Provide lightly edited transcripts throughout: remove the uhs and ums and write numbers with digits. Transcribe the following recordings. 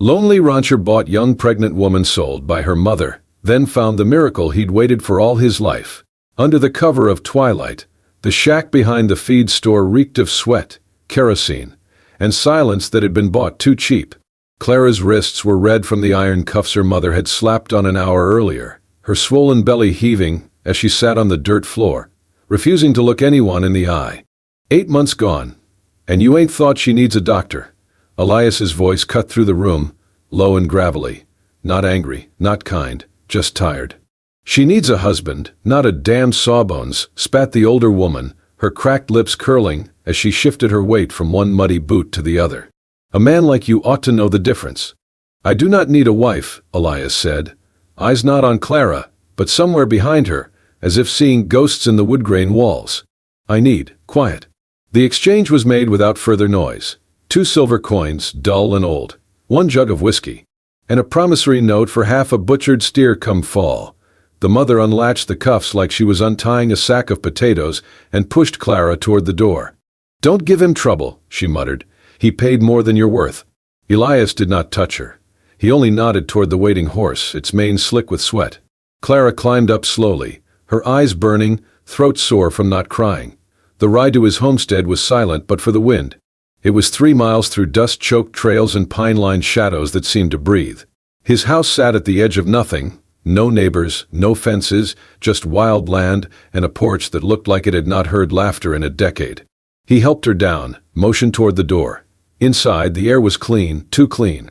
Lonely rancher bought young pregnant woman sold by her mother, then found the miracle he'd waited for all his life. Under the cover of twilight, the shack behind the feed store reeked of sweat, kerosene, and silence that had been bought too cheap. Clara's wrists were red from the iron cuffs her mother had slapped on an hour earlier, her swollen belly heaving as she sat on the dirt floor, refusing to look anyone in the eye. 8 months gone, and you ain't thought she needs a doctor. Elias's voice cut through the room, low and gravelly. Not angry, not kind, just tired. She needs a husband, not a damned sawbones, spat the older woman, her cracked lips curling as she shifted her weight from one muddy boot to the other. A man like you ought to know the difference. I do not need a wife, Elias said, eyes not on Clara, but somewhere behind her, as if seeing ghosts in the wood-grain walls. I need quiet. The exchange was made without further noise. 2 silver coins, dull and old, 1 jug of whiskey, and a promissory note for half a butchered steer come fall. The mother unlatched the cuffs like she was untying a sack of potatoes and pushed Clara toward the door. Don't give him trouble, she muttered. He paid more than you're worth. Elias did not touch her. He only nodded toward the waiting horse, its mane slick with sweat. Clara climbed up slowly, her eyes burning, throat sore from not crying. The ride to his homestead was silent but for the wind. It was 3 miles through dust-choked trails and pine-lined shadows that seemed to breathe. His house sat at the edge of nothing, no neighbors, no fences, just wild land and a porch that looked like it had not heard laughter in a decade. He helped her down, motioned toward the door. Inside, the air was clean, too clean.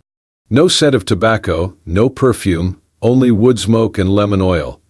No scent of tobacco, no perfume, only wood smoke and lemon oil.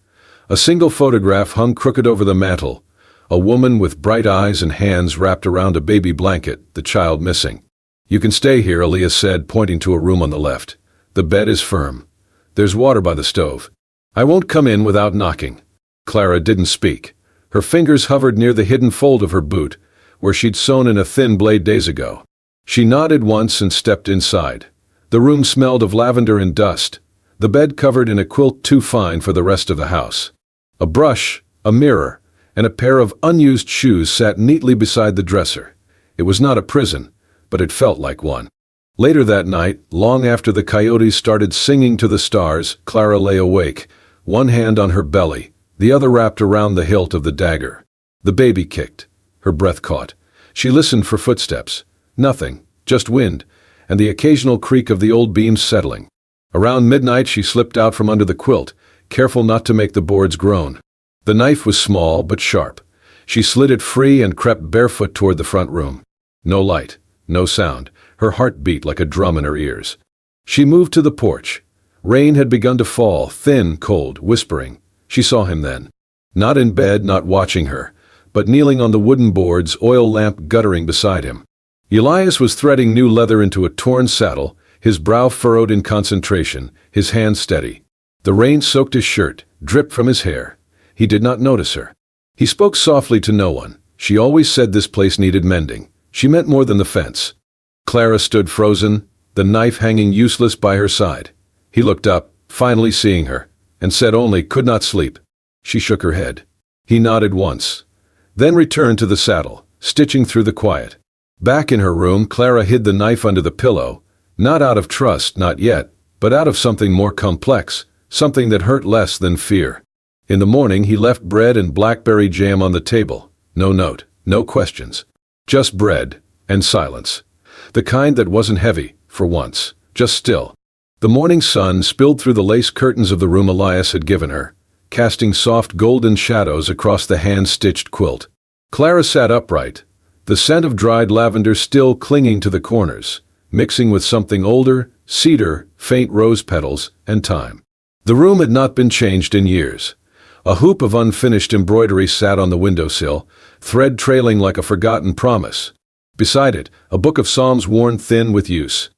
A single photograph hung crooked over the mantel, a woman with bright eyes and hands wrapped around a baby blanket, the child missing. You can stay here, Elias said, pointing to a room on the left. The bed is firm. There's water by the stove. I won't come in without knocking. Clara didn't speak. Her fingers hovered near the hidden fold of her boot, where she'd sewn in a thin blade days ago. She nodded once and stepped inside. The room smelled of lavender and dust, the bed covered in a quilt too fine for the rest of the house. A brush, a mirror, and a pair of unused shoes sat neatly beside the dresser. It was not a prison, but it felt like one. Later that night, long after the coyotes started singing to the stars, Clara lay awake, one hand on her belly, the other wrapped around the hilt of the dagger. The baby kicked. Her breath caught. She listened for footsteps. Nothing, just wind, and the occasional creak of the old beams settling. Around midnight she slipped out from under the quilt, careful not to make the boards groan. The knife was small but sharp. She slid it free and crept barefoot toward the front room. No light, no sound. Her heart beat like a drum in her ears. She moved to the porch. Rain had begun to fall, thin, cold, whispering. She saw him then. Not in bed, not watching her, but kneeling on the wooden boards, oil lamp guttering beside him. Elias was threading new leather into a torn saddle, his brow furrowed in concentration, his hands steady. The rain soaked his shirt, dripped from his hair. He did not notice her. He spoke softly to no one. She always said this place needed mending. She meant more than the fence. Clara stood frozen, the knife hanging useless by her side. He looked up, finally seeing her, and said only, "Could not sleep." She shook her head. He nodded once, then returned to the saddle, stitching through the quiet. Back in her room, Clara hid the knife under the pillow, not out of trust, not yet, but out of something more complex, something that hurt less than fear. In the morning, he left bread and blackberry jam on the table. No note, no questions. Just bread and silence. The kind that wasn't heavy, for once, just still. The morning sun spilled through the lace curtains of the room Elias had given her, casting soft golden shadows across the hand-stitched quilt. Clara sat upright, the scent of dried lavender still clinging to the corners, mixing with something older, cedar, faint rose petals, and time. The room had not been changed in years. A hoop of unfinished embroidery sat on the windowsill, thread trailing like a forgotten promise. Beside it, a book of psalms worn thin with use.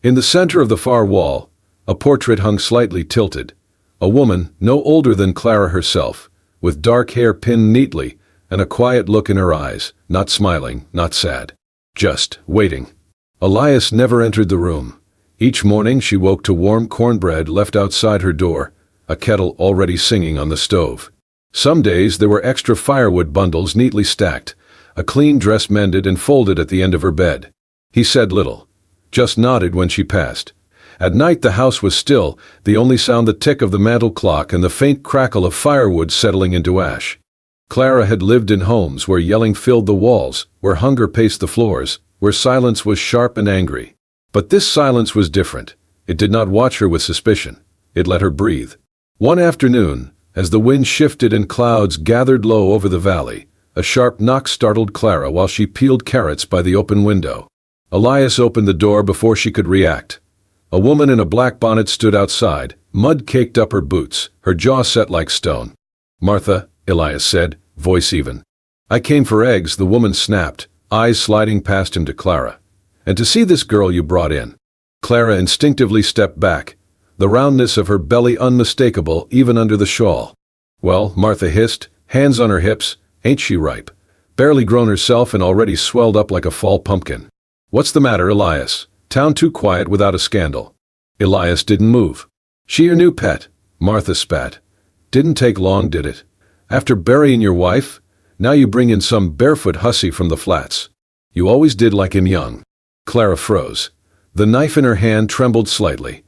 In the center of the far wall, a portrait hung slightly tilted. A woman, no older than Clara herself, with dark hair pinned neatly and a quiet look in her eyes, not smiling, not sad. Just waiting. Elias never entered the room. Each morning she woke to warm cornbread left outside her door, a kettle already singing on the stove. Some days there were extra firewood bundles neatly stacked, a clean dress mended and folded at the end of her bed. He said little, just nodded when she passed, At night the house was still, the only sound the tick of the mantel clock and the faint crackle of firewood settling into ash. Clara had lived in homes where yelling filled the walls, where hunger paced the floors, where silence was sharp and angry. But this silence was different. It did not watch her with suspicion. It let her breathe. One afternoon, as the wind shifted and clouds gathered low over the valley, a sharp knock startled Clara while she peeled carrots by the open window. Elias opened the door before she could react. A woman in a black bonnet stood outside, mud caked up her boots, her jaw set like stone. "Martha," Elias said, voice even. "I came for eggs," the woman snapped, eyes sliding past him to Clara. "And to see this girl you brought in." Clara instinctively stepped back, the roundness of her belly unmistakable even under the shawl. "Well," Martha hissed, hands on her hips, "ain't she ripe? Barely grown herself and already swelled up like a fall pumpkin." "What's the matter, Elias? Town too quiet without a scandal." Elias didn't move. "She your new pet?" Martha spat. "Didn't take long, did it? After burying your wife, now you bring in some barefoot hussy from the flats. You always did like him young." Clara froze. The knife in her hand trembled slightly.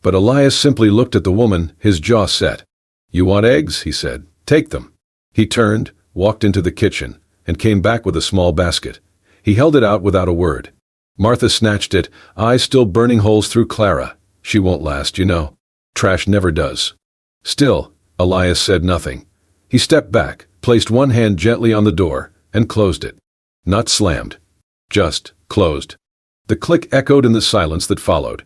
But Elias simply looked at the woman, his jaw set. "You want eggs?" he said. "Take them." He turned, walked into the kitchen, and came back with a small basket. He held it out without a word. Martha snatched it, eyes still burning holes through Clara. "She won't last, you know. Trash never does." Still, Elias said nothing. He stepped back, placed one hand gently on the door, and closed it. Not slammed. Just closed. The click echoed in the silence that followed.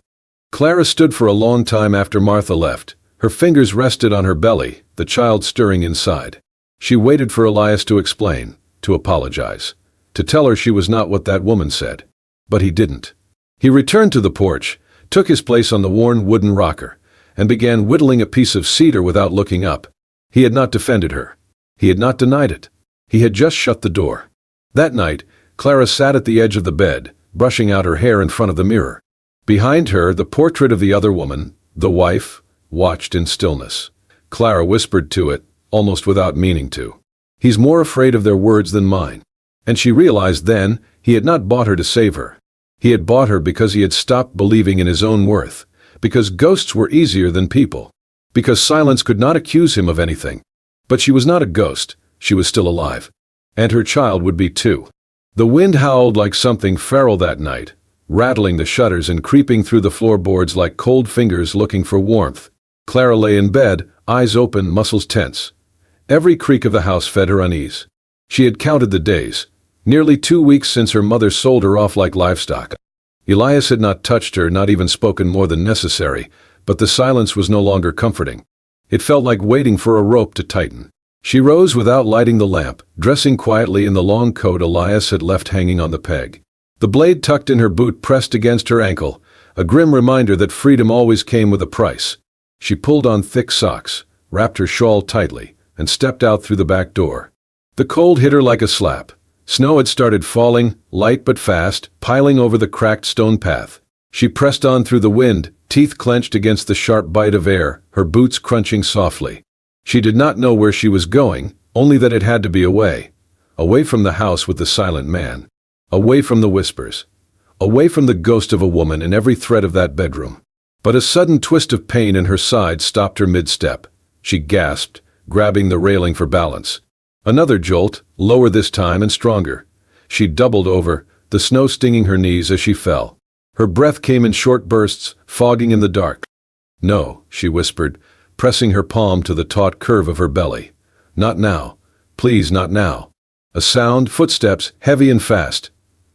Clara stood for a long time after Martha left. Her fingers rested on her belly, the child stirring inside. She waited for Elias to explain, to apologize, to tell her she was not what that woman said. But he didn't. He returned to the porch, took his place on the worn wooden rocker, and began whittling a piece of cedar without looking up. He had not defended her. He had not denied it. He had just shut the door. That night, Clara sat at the edge of the bed, brushing out her hair in front of the mirror. Behind her, the portrait of the other woman, the wife, watched in stillness. Clara whispered to it, almost without meaning to. "He's more afraid of their words than mine." And she realized then, he had not bought her to save her. He had bought her because he had stopped believing in his own worth, because ghosts were easier than people, because silence could not accuse him of anything. But she was not a ghost, she was still alive. And her child would be too. The wind howled like something feral that night, rattling the shutters and creeping through the floorboards like cold fingers looking for warmth. Clara lay in bed, eyes open, muscles tense. Every creak of the house fed her unease. She had counted the days. Nearly 2 weeks since her mother sold her off like livestock. Elias had not touched her, not even spoken more than necessary, but the silence was no longer comforting. It felt like waiting for a rope to tighten. She rose without lighting the lamp, dressing quietly in the long coat Elias had left hanging on the peg. The blade tucked in her boot pressed against her ankle, a grim reminder that freedom always came with a price. She pulled on thick socks, wrapped her shawl tightly, and stepped out through the back door. The cold hit her like a slap. Snow had started falling, light but fast, piling over the cracked stone path. She pressed on through the wind, teeth clenched against the sharp bite of air, her boots crunching softly. She did not know where she was going, only that it had to be away. Away from the house with the silent man. Away from the whispers. Away from the ghost of a woman in every thread of that bedroom. But a sudden twist of pain in her side stopped her mid-step. She gasped, grabbing the railing for balance. Another jolt, lower this time and stronger. She doubled over, the snow stinging her knees as she fell. Her breath came in short bursts, fogging in the dark. "No," she whispered, pressing her palm to the taut curve of her belly. "Not now. Please, not now." A sound, footsteps, heavy and fast.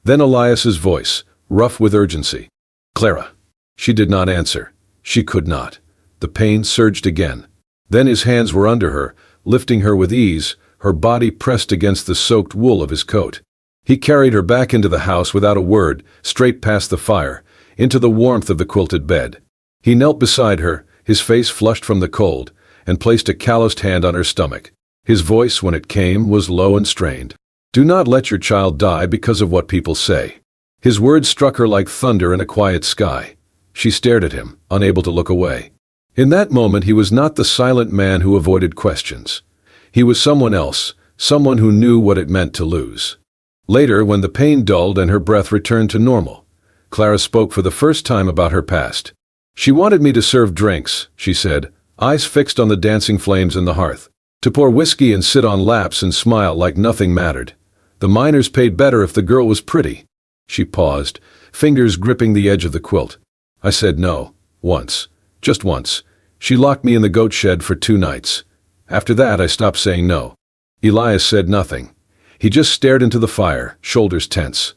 Then Elias's voice, rough with urgency. "Clara." She did not answer. She could not. The pain surged again. Then his hands were under her, lifting her with ease, her body pressed against the soaked wool of his coat. He carried her back into the house without a word, straight past the fire, into the warmth of the quilted bed. He knelt beside her, his face flushed from the cold, and placed a calloused hand on her stomach. His voice, when it came, was low and strained. "Do not let your child die because of what people say." His words struck her like thunder in a quiet sky. She stared at him, unable to look away. In that moment he was not the silent man who avoided questions. He was someone else, someone who knew what it meant to lose. Later, when the pain dulled and her breath returned to normal, Clara spoke for the first time about her past. She wanted me to serve drinks, she said, eyes fixed on the dancing flames in the hearth. To pour whiskey and sit on laps and smile like nothing mattered. The miners paid better if the girl was pretty. She paused, fingers gripping the edge of the quilt. I said no. Once. Just once. She locked me in the goat shed for 2 nights. After that I stopped saying no. Elias said nothing. He just stared into the fire, shoulders tense.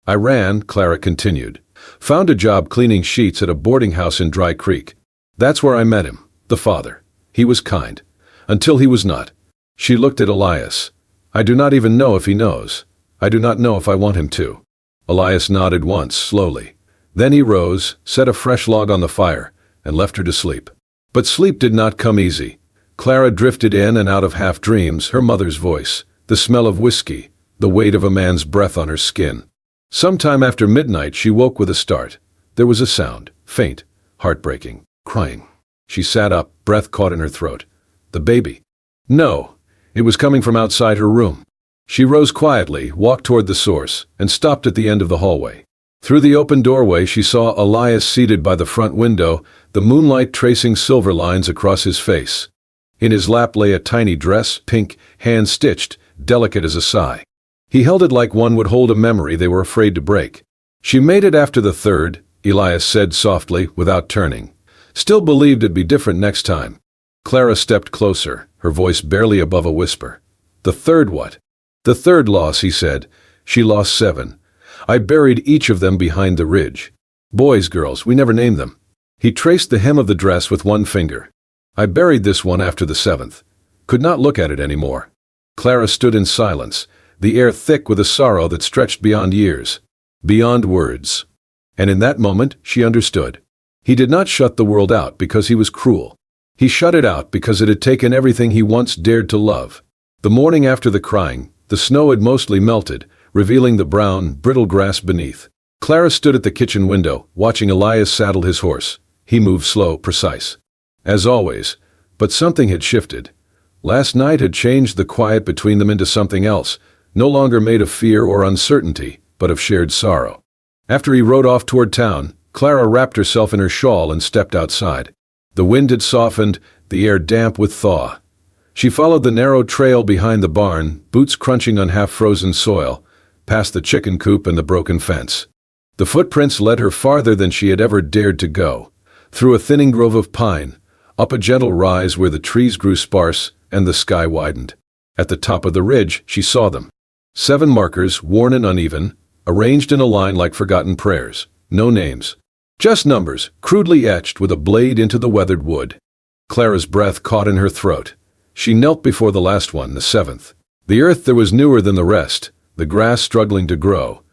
I ran, Clara continued. Found a job cleaning sheets at a boarding house in Dry Creek. That's where I met him, the father. He was kind. Until he was not. She looked at Elias. I do not even know if he knows. I do not know if I want him to. Elias nodded once, slowly. Then he rose, set a fresh log on the fire, and left her to sleep. But sleep did not come easy. Clara drifted in and out of half-dreams, her mother's voice, the smell of whiskey, the weight of a man's breath on her skin. Sometime after midnight she woke with a start. There was a sound, faint, heartbreaking, crying. She sat up, breath caught in her throat. The baby. No, it was coming from outside her room. She rose quietly, walked toward the source, and stopped at the end of the hallway. Through the open doorway she saw Elias seated by the front window, the moonlight tracing silver lines across his face. In his lap lay a tiny dress, pink, hand-stitched, delicate as a sigh. He held it like one would hold a memory they were afraid to break. She made it after the 3rd, Elias said softly, without turning. Still believed it'd be different next time. Clara stepped closer, her voice barely above a whisper. The 3rd what? The 3rd loss, he said. She lost 7. I buried each of them behind the ridge. Boys, girls, we never named them. He traced the hem of the dress with one finger. I buried this one after the 7th. Could not look at it anymore. Clara stood in silence, the air thick with a sorrow that stretched beyond years, beyond words. And in that moment, she understood. He did not shut the world out because he was cruel. He shut it out because it had taken everything he once dared to love. The morning after the crying, the snow had mostly melted, revealing the brown, brittle grass beneath. Clara stood at the kitchen window, watching Elias saddle his horse. He moved slow, precise. As always, but something had shifted. Last night had changed the quiet between them into something else, no longer made of fear or uncertainty, but of shared sorrow. After he rode off toward town, Clara wrapped herself in her shawl and stepped outside. The wind had softened, the air damp with thaw. She followed the narrow trail behind the barn, boots crunching on half-frozen soil, past the chicken coop and the broken fence. The footprints led her farther than she had ever dared to go, through a thinning grove of pine, up a gentle rise where the trees grew sparse and the sky widened. At the top of the ridge, she saw them. 7 markers, worn and uneven, arranged in a line like forgotten prayers. No names. Just numbers, crudely etched with a blade into the weathered wood. Clara's breath caught in her throat. She knelt before the last one, the 7th. The earth there was newer than the rest, the grass struggling to grow.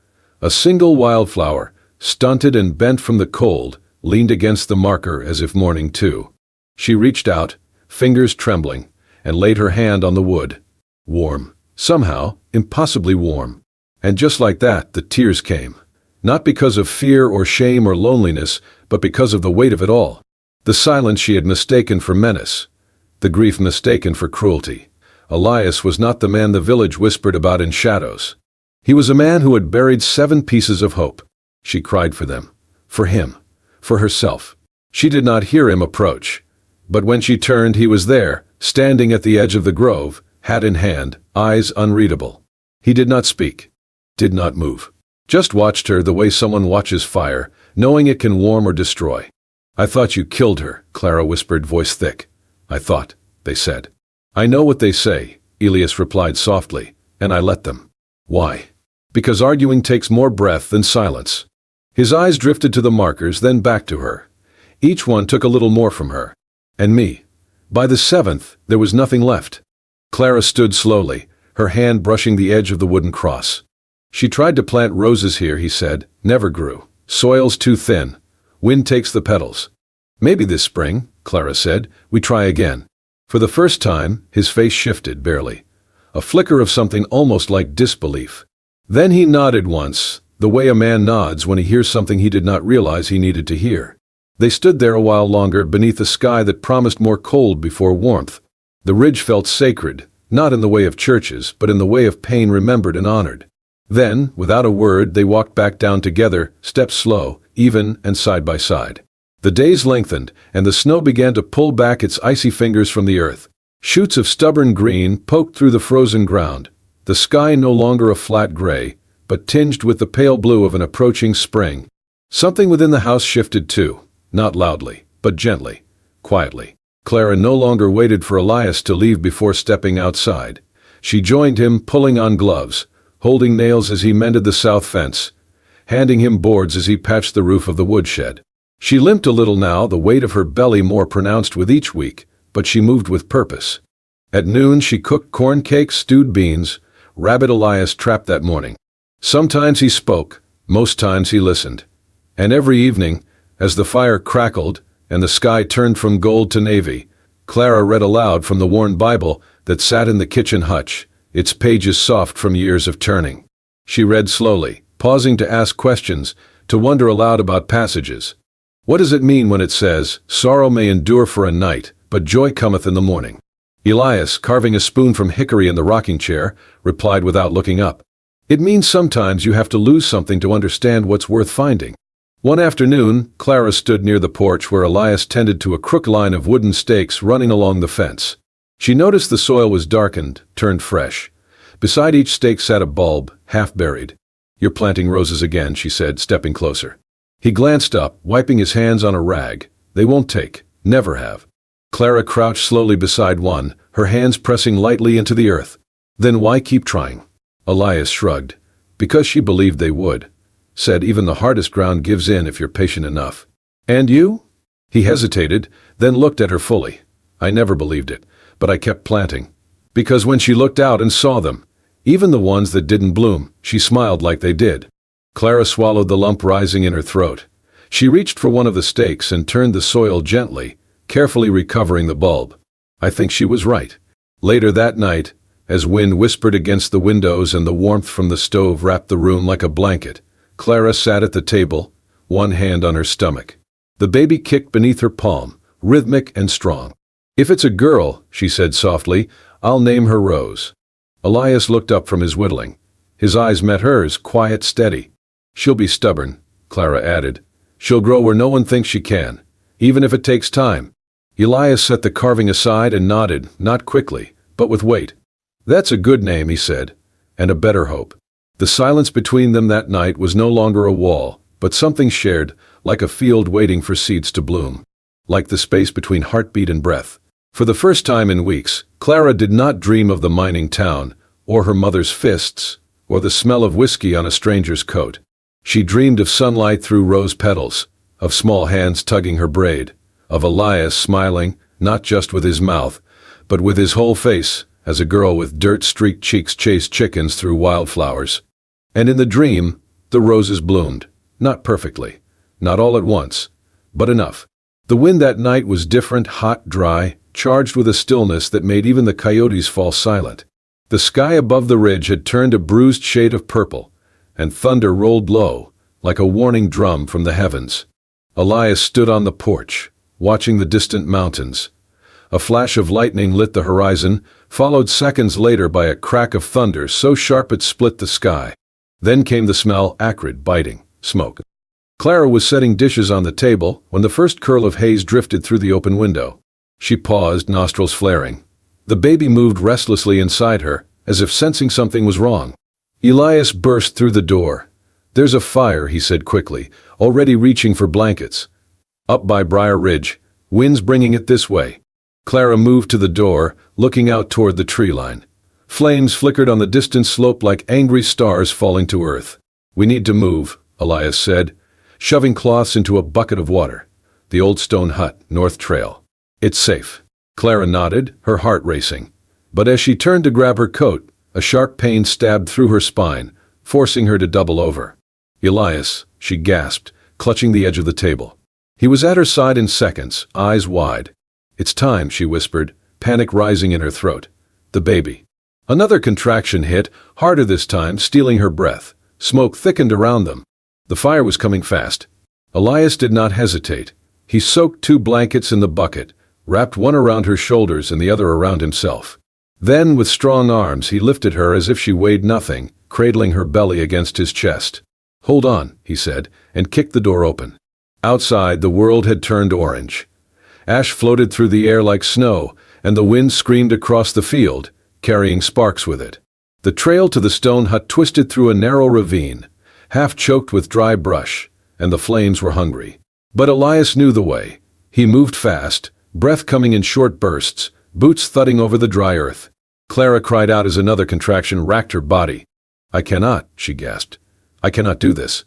A single wildflower, stunted and bent from the cold, leaned against the marker as if mourning too. She reached out, fingers trembling, and laid her hand on the wood. Warm. Somehow, impossibly warm. And just like that, the tears came. Not because of fear or shame or loneliness, but because of the weight of it all. The silence she had mistaken for menace. The grief mistaken for cruelty. Elias was not the man the village whispered about in shadows. He was a man who had buried 7 pieces of hope. She cried for them. For him. For herself. She did not hear him approach. But when she turned, he was there, standing at the edge of the grove, hat in hand, eyes unreadable. He did not speak. Did not move. Just watched her the way someone watches fire, knowing it can warm or destroy. I thought you killed her, Clara whispered, voice thick. I thought, they said. I know what they say, Elias replied softly, and I let them. Why? Because arguing takes more breath than silence. His eyes drifted to the markers, then back to her. Each one took a little more from her. And me. By the 7th, there was nothing left. Clara stood slowly, her hand brushing the edge of the wooden cross. She tried to plant roses here, he said, never grew. Soil's too thin. Wind takes the petals. Maybe this spring, Clara said, we try again. For the first time, his face shifted barely. A flicker of something almost like disbelief. Then he nodded once, the way a man nods when he hears something he did not realize he needed to hear. They stood there a while longer beneath a sky that promised more cold before warmth. The ridge felt sacred, not in the way of churches, but in the way of pain remembered and honored. Then, without a word, they walked back down together, steps slow, even, and side by side. The days lengthened, and the snow began to pull back its icy fingers from the earth. Shoots of stubborn green poked through the frozen ground, the sky no longer a flat gray, but tinged with the pale blue of an approaching spring. Something within the house shifted too, not loudly, but gently, quietly. Clara no longer waited for Elias to leave before stepping outside. She joined him, pulling on gloves, holding nails as he mended the south fence, handing him boards as he patched the roof of the woodshed. She limped a little now, the weight of her belly more pronounced with each week, but she moved with purpose. At noon she cooked corn cakes, stewed beans, rabbit Elias trapped that morning. Sometimes he spoke, most times he listened. And every evening, as the fire crackled and the sky turned from gold to navy, Clara read aloud from the worn Bible that sat in the kitchen hutch, its pages soft from years of turning. She read slowly, pausing to ask questions, to wonder aloud about passages. What does it mean when it says, "Sorrow may endure for a night, but joy cometh in the morning"? Elias, carving a spoon from hickory in the rocking chair, replied without looking up. It means sometimes you have to lose something to understand what's worth finding. One afternoon, Clara stood near the porch where Elias tended to a crook line of wooden stakes running along the fence. She noticed the soil was darkened, turned fresh. Beside each stake sat a bulb, half buried. "You're planting roses again," she said, stepping closer. He glanced up, wiping his hands on a rag. "They won't take, never have." Clara crouched slowly beside one, her hands pressing lightly into the earth. "Then why keep trying?" Elias shrugged. "Because she believed they would. Said even the hardest ground gives in if you're patient enough." "And you?" He hesitated, then looked at her fully. "I never believed it, but I kept planting. Because when she looked out and saw them, even the ones that didn't bloom, she smiled like they did." Clara swallowed the lump rising in her throat. She reached for one of the stakes and turned the soil gently, carefully recovering the bulb. I think she was right. Later that night, as wind whispered against the windows and the warmth from the stove wrapped the room like a blanket, Clara sat at the table, one hand on her stomach. The baby kicked beneath her palm, rhythmic and strong. "If it's a girl," she said softly, "I'll name her Rose." Elias looked up from his whittling. His eyes met hers, quiet, steady. "She'll be stubborn," Clara added. "She'll grow where no one thinks she can, even if it takes time." Elias set the carving aside and nodded, not quickly, but with weight. "That's a good name," he said, "and a better hope." The silence between them that night was no longer a wall, but something shared, like a field waiting for seeds to bloom. Like the space between heartbeat and breath. For the first time in weeks, Clara did not dream of the mining town, or her mother's fists, or the smell of whiskey on a stranger's coat. She dreamed of sunlight through rose petals, of small hands tugging her braid, of Elias smiling, not just with his mouth, but with his whole face, as a girl with dirt-streaked cheeks chased chickens through wildflowers. And in the dream, the roses bloomed, not perfectly, not all at once, but enough. The wind that night was different, hot, dry, charged with a stillness that made even the coyotes fall silent. The sky above the ridge had turned a bruised shade of purple, and thunder rolled low, like a warning drum from the heavens. Elias stood on the porch, watching the distant mountains. A flash of lightning lit the horizon, followed seconds later by a crack of thunder so sharp it split the sky. Then came the smell, acrid, biting, smoke. Clara was setting dishes on the table when the first curl of haze drifted through the open window. She paused, nostrils flaring. The baby moved restlessly inside her, as if sensing something was wrong. Elias burst through the door. "There's a fire," he said quickly, already reaching for blankets. "Up by Briar Ridge. Wind's bringing it this way." Clara moved to the door, looking out toward the tree line. Flames flickered on the distant slope like angry stars falling to earth. "We need to move," Elias said, shoving cloths into a bucket of water. "The old stone hut, North Trail. It's safe." Clara nodded, her heart racing. But as she turned to grab her coat, a sharp pain stabbed through her spine, forcing her to double over. "Elias," she gasped, clutching the edge of the table. He was at her side in seconds, eyes wide. "It's time," she whispered, panic rising in her throat. "The baby." Another contraction hit, harder this time, stealing her breath. Smoke thickened around them. The fire was coming fast. Elias did not hesitate. He soaked 2 blankets in the bucket, wrapped one around her shoulders and the other around himself. Then, with strong arms, he lifted her as if she weighed nothing, cradling her belly against his chest. "Hold on," he said, and kicked the door open. Outside, the world had turned orange. Ash floated through the air like snow, and the wind screamed across the field, carrying sparks with it. The trail to the stone hut twisted through a narrow ravine, half choked with dry brush, and the flames were hungry. But Elias knew the way. He moved fast, breath coming in short bursts, boots thudding over the dry earth. Clara cried out as another contraction racked her body. "I cannot," she gasped. "I cannot do this."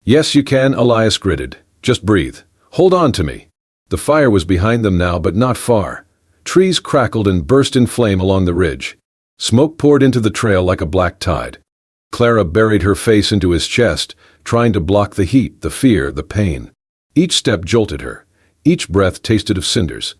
"Yes, you can," Elias gritted. "Just breathe. Hold on to me." The fire was behind them now, but not far. Trees crackled and burst in flame along the ridge. Smoke poured into the trail like a black tide. Clara buried her face into his chest, trying to block the heat, the fear, the pain. Each step jolted her. Each breath tasted of cinders.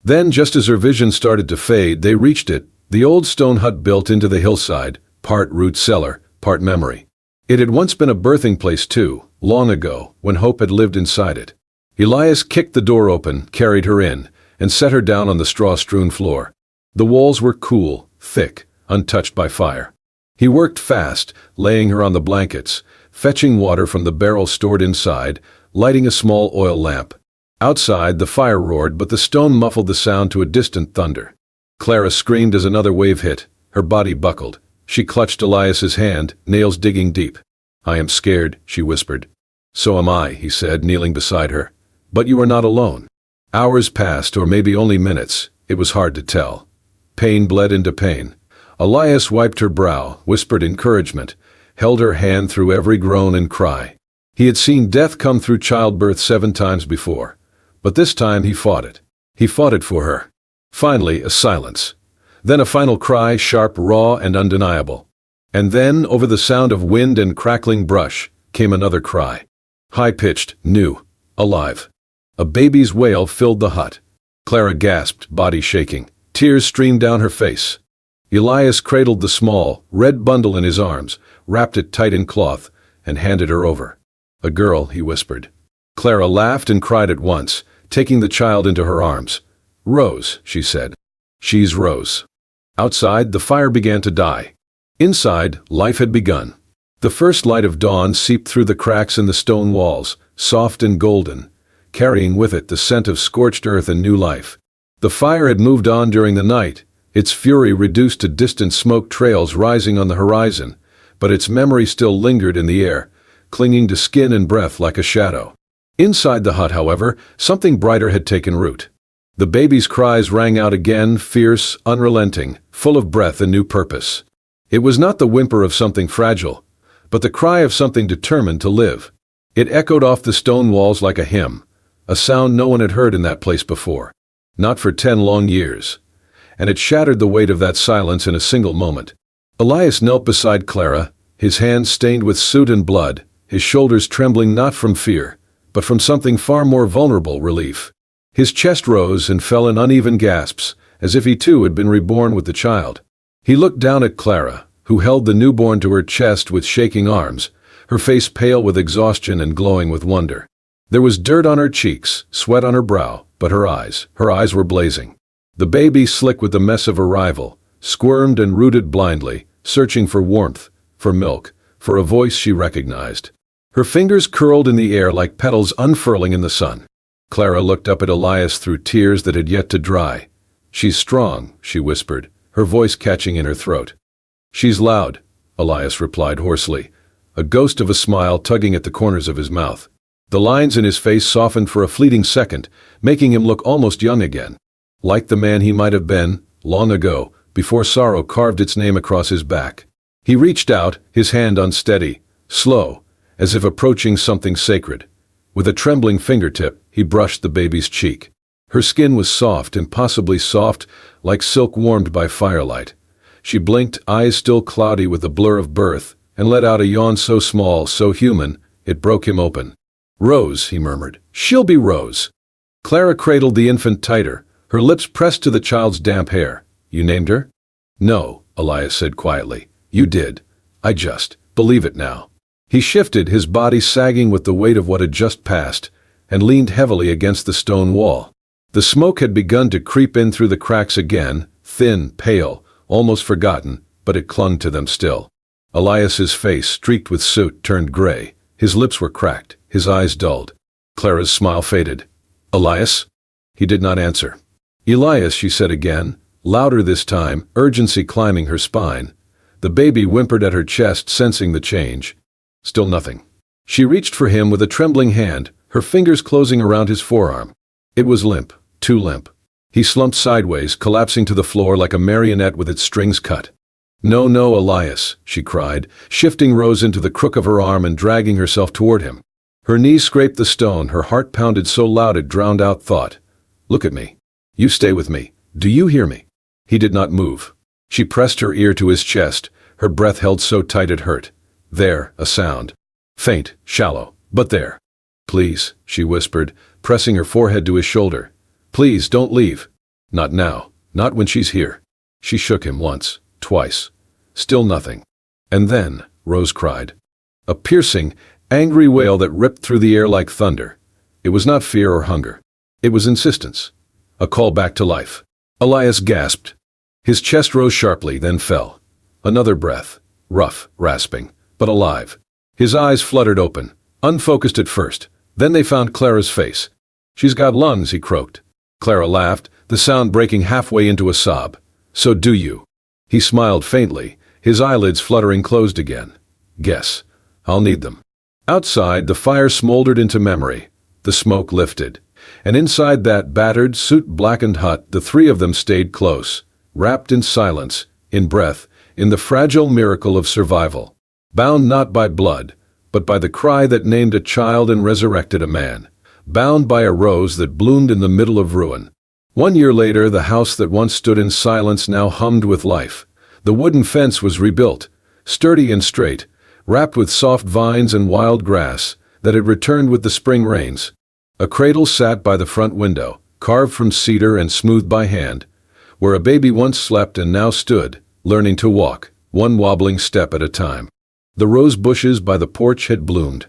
Then, just as her vision started to fade, they reached it, the old stone hut built into the hillside, part root cellar, part memory. It had once been a birthing place too, long ago, when hope had lived inside it. Elias kicked the door open, carried her in, and set her down on the straw-strewn floor. The walls were cool, thick, untouched by fire. He worked fast, laying her on the blankets, fetching water from the barrel stored inside, lighting a small oil lamp. Outside, the fire roared, but the stone muffled the sound to a distant thunder. Clara screamed as another wave hit. Her body buckled. She clutched Elias's hand, nails digging deep. "I am scared," she whispered. "So am I," he said, kneeling beside her. "But you are not alone." Hours passed, or maybe only minutes. It was hard to tell. Pain bled into pain. Elias wiped her brow, whispered encouragement, held her hand through every groan and cry. He had seen death come through childbirth 7 times before, but this time he fought it. He fought it for her. Finally, a silence. Then a final cry, sharp, raw, and undeniable. And then, over the sound of wind and crackling brush, came another cry. High-pitched, new, alive. A baby's wail filled the hut. Clara gasped, body shaking. Tears streamed down her face. Elias cradled the small, red bundle in his arms, wrapped it tight in cloth, and handed her over. "A girl," he whispered. Clara laughed and cried at once, taking the child into her arms. "Rose," she said. "She's Rose." Outside, the fire began to die. Inside, life had begun. The first light of dawn seeped through the cracks in the stone walls, soft and golden, carrying with it the scent of scorched earth and new life. The fire had moved on during the night, its fury reduced to distant smoke trails rising on the horizon, but its memory still lingered in the air, clinging to skin and breath like a shadow. Inside the hut, however, something brighter had taken root. The baby's cries rang out again, fierce, unrelenting, full of breath and new purpose. It was not the whimper of something fragile, but the cry of something determined to live. It echoed off the stone walls like a hymn, a sound no one had heard in that place before, not for 10 long years. And it shattered the weight of that silence in a single moment. Elias knelt beside Clara, his hands stained with soot and blood, his shoulders trembling not from fear, but from something far more vulnerable, relief. His chest rose and fell in uneven gasps, as if he too had been reborn with the child. He looked down at Clara, who held the newborn to her chest with shaking arms, her face pale with exhaustion and glowing with wonder. There was dirt on her cheeks, sweat on her brow, but her eyes were blazing. The baby, slick with the mess of arrival, squirmed and rooted blindly, searching for warmth, for milk, for a voice she recognized. Her fingers curled in the air like petals unfurling in the sun. Clara looked up at Elias through tears that had yet to dry. "She's strong," she whispered, her voice catching in her throat. "She's loud," Elias replied hoarsely, a ghost of a smile tugging at the corners of his mouth. The lines in his face softened for a fleeting second, making him look almost young again. Like the man he might have been, long ago, before sorrow carved its name across his back. He reached out, his hand unsteady, slow, as if approaching something sacred. With a trembling fingertip, he brushed the baby's cheek. Her skin was soft, impossibly soft, like silk warmed by firelight. She blinked, eyes still cloudy with the blur of birth, and let out a yawn so small, so human, it broke him open. "Rose," he murmured. "She'll be Rose." Clara cradled the infant tighter, her lips pressed to the child's damp hair. "You named her?" "No," Elias said quietly. "You did. I just believe it now." He shifted, his body sagging with the weight of what had just passed, and leaned heavily against the stone wall. The smoke had begun to creep in through the cracks again, thin, pale, almost forgotten, but it clung to them still. Elias's face, streaked with soot, turned gray. His lips were cracked, his eyes dulled. Clara's smile faded. Elias? He did not answer. Elias, she said again, louder this time, urgency climbing her spine. The baby whimpered at her chest, sensing the change. Still nothing. She reached for him with a trembling hand, her fingers closing around his forearm. It was limp, too limp. He slumped sideways, collapsing to the floor like a marionette with its strings cut. No, no, Elias, she cried, shifting Rose into the crook of her arm and dragging herself toward him. Her knees scraped the stone, her heart pounded so loud it drowned out thought. Look at me. You stay with me. Do you hear me? He did not move. She pressed her ear to his chest, her breath held so tight it hurt. There, a sound. Faint, shallow, but there. Please, she whispered, pressing her forehead to his shoulder. Please, don't leave. Not now, not when she's here. She shook him once, twice. Still nothing. And then, Rose cried. A piercing, angry wail that ripped through the air like thunder. It was not fear or hunger. It was insistence. A call back to life. Elias gasped. His chest rose sharply, then fell. Another breath, rough, rasping, but alive. His eyes fluttered open, unfocused at first. Then they found Clara's face. She's got lungs, he croaked. Clara laughed, the sound breaking halfway into a sob. So do you. He smiled faintly, his eyelids fluttering closed again. Guess. I'll need them. Outside, the fire smoldered into memory. The smoke lifted. And inside that battered, soot-blackened hut, the three of them stayed close, wrapped in silence, in breath, in the fragile miracle of survival. Bound not by blood, but by the cry that named a child and resurrected a man. Bound by a rose that bloomed in the middle of ruin. 1 year later, the house that once stood in silence now hummed with life. The wooden fence was rebuilt, sturdy and straight, wrapped with soft vines and wild grass that had returned with the spring rains. A cradle sat by the front window, carved from cedar and smoothed by hand, where a baby once slept and now stood, learning to walk, one wobbling step at a time. The rose bushes by the porch had bloomed.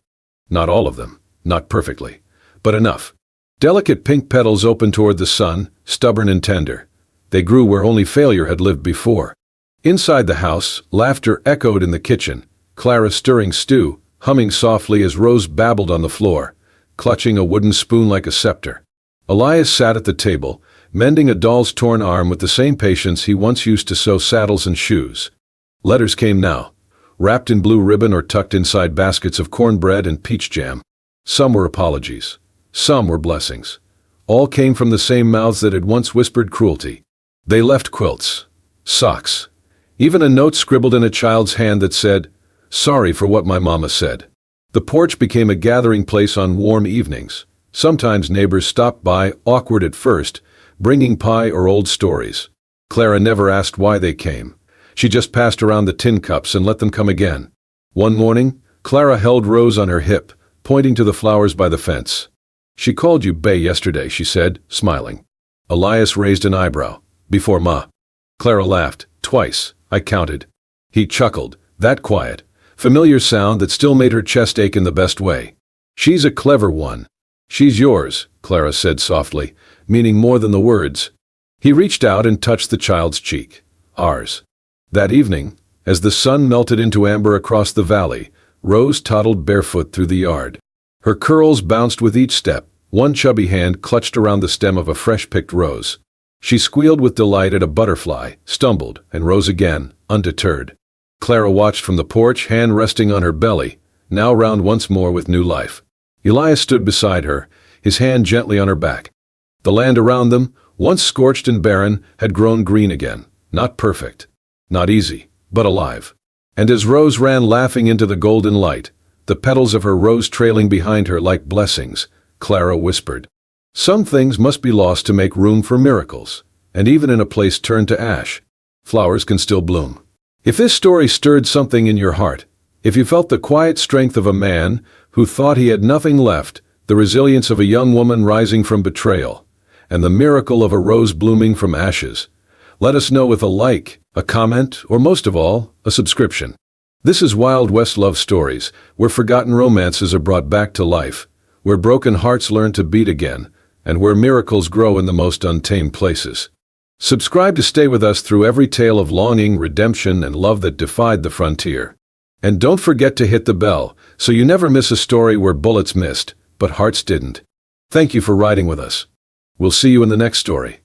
Not all of them, not perfectly, but enough. Delicate pink petals opened toward the sun, stubborn and tender. They grew where only failure had lived before. Inside the house, laughter echoed in the kitchen, Clara stirring stew, humming softly as Rose babbled on the floor, clutching a wooden spoon like a scepter. Elias sat at the table, mending a doll's torn arm with the same patience he once used to sew saddles and shoes. Letters came now, wrapped in blue ribbon or tucked inside baskets of cornbread and peach jam. Some were apologies. Some were blessings. All came from the same mouths that had once whispered cruelty. They left quilts, socks, even a note scribbled in a child's hand that said, "Sorry for what my mama said." The porch became a gathering place on warm evenings. Sometimes neighbors stopped by, awkward at first, bringing pie or old stories. Clara never asked why they came. She just passed around the tin cups and let them come again. One morning, Clara held Rose on her hip, pointing to the flowers by the fence. "She called you Bay yesterday," she said, smiling. Elias raised an eyebrow. "Before Ma." Clara laughed. "Twice, I counted." He chuckled. That quiet, familiar sound that still made her chest ache in the best way. "She's a clever one." "She's yours," Clara said softly, meaning more than the words. He reached out and touched the child's cheek. "Ours." That evening, as the sun melted into amber across the valley, Rose toddled barefoot through the yard. Her curls bounced with each step, one chubby hand clutched around the stem of a fresh-picked rose. She squealed with delight at a butterfly, stumbled, and rose again, undeterred. Clara watched from the porch, hand resting on her belly, now round once more with new life. Elias stood beside her, his hand gently on her back. The land around them, once scorched and barren, had grown green again. Not perfect, not easy, but alive. And as Rose ran laughing into the golden light, the petals of her rose trailing behind her like blessings, Clara whispered, "Some things must be lost to make room for miracles, and even in a place turned to ash, flowers can still bloom." If this story stirred something in your heart, if you felt the quiet strength of a man who thought he had nothing left, the resilience of a young woman rising from betrayal, and the miracle of a rose blooming from ashes, let us know with a like, a comment, or most of all, a subscription. This is Wild West Love Stories, where forgotten romances are brought back to life, where broken hearts learn to beat again, and where miracles grow in the most untamed places. Subscribe to stay with us through every tale of longing, redemption, and love that defied the frontier. And don't forget to hit the bell, so you never miss a story where bullets missed, but hearts didn't. Thank you for riding with us. We'll see you in the next story.